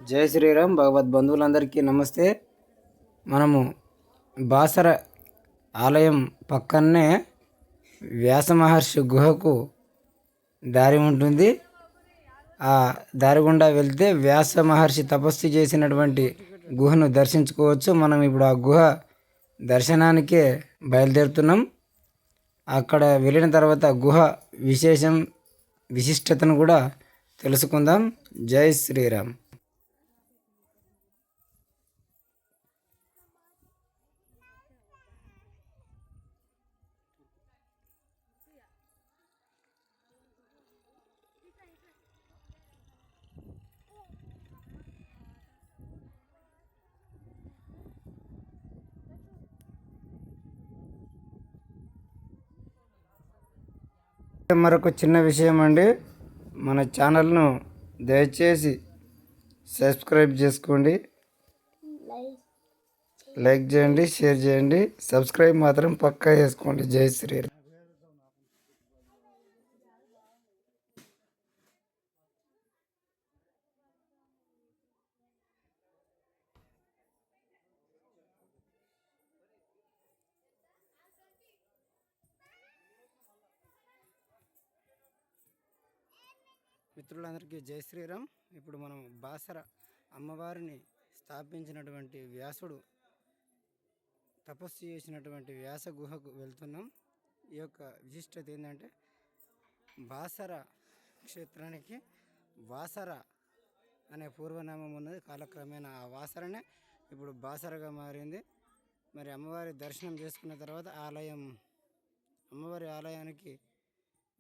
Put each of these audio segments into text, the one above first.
జై శ్రీరామ్. భగవద్ బంధువులందరికీ నమస్తే. మనము బాసర ఆలయం పక్కనే వ్యాస మహర్షి గుహకు దారి ఉంటుంది. ఆ దారి గుండా వెళ్తే వ్యాస మహర్షి తపస్సు చేసినటువంటి గుహను దర్శించుకోవచ్చు. మనం ఇప్పుడు ఆ గుహ దర్శనానికే బయలుదేరుతున్నాం. అక్కడ వెళ్ళిన తర్వాత గుహ విశిష్టతను కూడా తెలుసుకుందాం. జై శ్రీరామ్. మరొక చిన్న విషయం అండి, మన ఛానల్ను దయచేసి సబ్స్క్రైబ్ చేసుకోండి, లైక్ చేయండి, షేర్ చేయండి. సబ్స్క్రైబ్ మాత్రం పక్కా చేసుకోండి. జై శ్రీరామ్. మిత్రులందరికీ జై శ్రీరామ్. ఇప్పుడు మనం బాసర అమ్మవారిని స్థాపించినటువంటి వ్యాసుడు తపస్సు చేసినటువంటి వ్యాస గుహకు వెళ్తున్నాం. ఈ యొక్క విశిష్టత ఏంటంటే, బాసర క్షేత్రానికి వాసర అనే పూర్వనామం ఉన్నది. కాలక్రమేణా ఆ వాసరనే ఇప్పుడు బాసరగా మారింది. మరి అమ్మవారి దర్శనం చేసుకున్న తర్వాత అమ్మవారి ఆలయానికి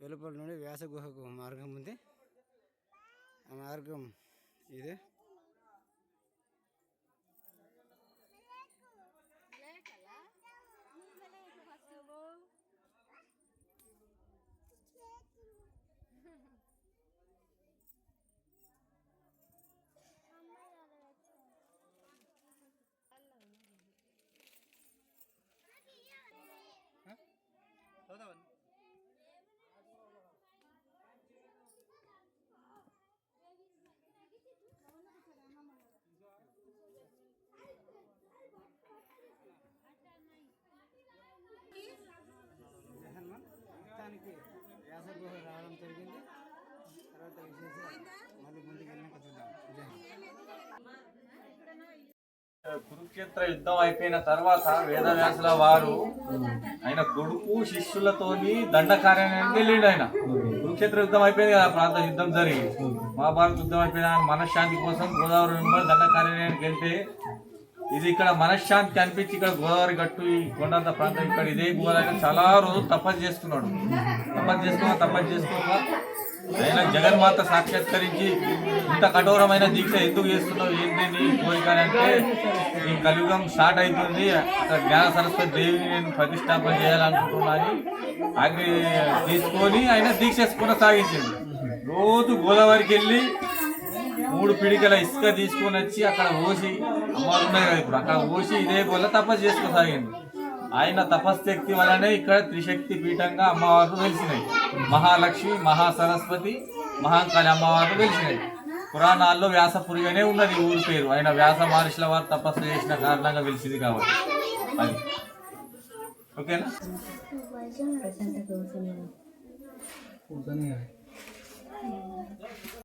వెలుపల నుండి వ్యాస గుహకు మార్గం ఉంది. ఆ మార్గం ఇదే. మొత్తానికి వ్యాస గుహ రావడం జరిగింది. తర్వాత విశేషం మళ్ళీ ముందుకు వెళ్ళినాక చూద్దాం. కురుక్షేత్ర యుద్ధం అయిపోయిన తర్వాత వేదవ్యాసుల వారు ఆయన కొడుకు శిష్యులతోని దండకార్యానికి వెళ్ళిండు. ఆయన కురుక్షేత్ర యుద్ధం అయిపోయింది కదా, ప్రాంత యుద్ధం జరిగి మహాభారత యుద్ధం అయిపోయిన మనశ్శాంతి కోసం గోదావరి దండకార్యానికి వెళ్తే, ఇది ఇక్కడ మనశ్శాంతి అనిపించి ఇక్కడ గోదావరి గట్టు ఈ కొండంత ప్రాంతం ఇక్కడ ఇదే గోదావరి చాలా రోజులు తపస్సు చేస్తున్నాడు. తపస్సు చేసుకోక ఆయన జగన్మాత సాక్షాత్కరించి, ఇంత కఠోరమైన దీక్ష ఎందుకు చేస్తున్నావు, ఏంటి నీ కోరిక అంటే, ఈ కలియుగం స్టార్ట్ అవుతుంది, జ్ఞాన సరస్వతి దేవిని నేను ప్రతిష్టాపన చేయాలనుకుంటున్నా అని ఆజ్ఞ తీసుకొని ఆయన దీక్ష కొనసాగించింది. రోజు గోదావరికి వెళ్ళి 3 పిడికల ఇసుక తీసుకొని వచ్చి అక్కడ పోసి, అమ్మవారు ఉన్నాయి కదా ఇప్పుడు, అక్కడ పోసి ఇదే వల్ల తపస్సు చేసుకోసాగింది. ఆయన తపశక్తి వల్లనే ఇక్కడ త్రిశక్తి పీఠంగా అమ్మవారు వెలిసినాయి. మహాలక్ష్మి, మహాసరస్వతి, మహాకాళి అమ్మవారు వెలిసినాయి. పురాణాల్లో వ్యాసపురిగానే ఉన్నది ఊరి పేరు. ఆయన వ్యాస మహర్షుల వారు తపస్సు చేసిన కారణంగా వెలిసింది కాబట్టి అది. ఓకేనా?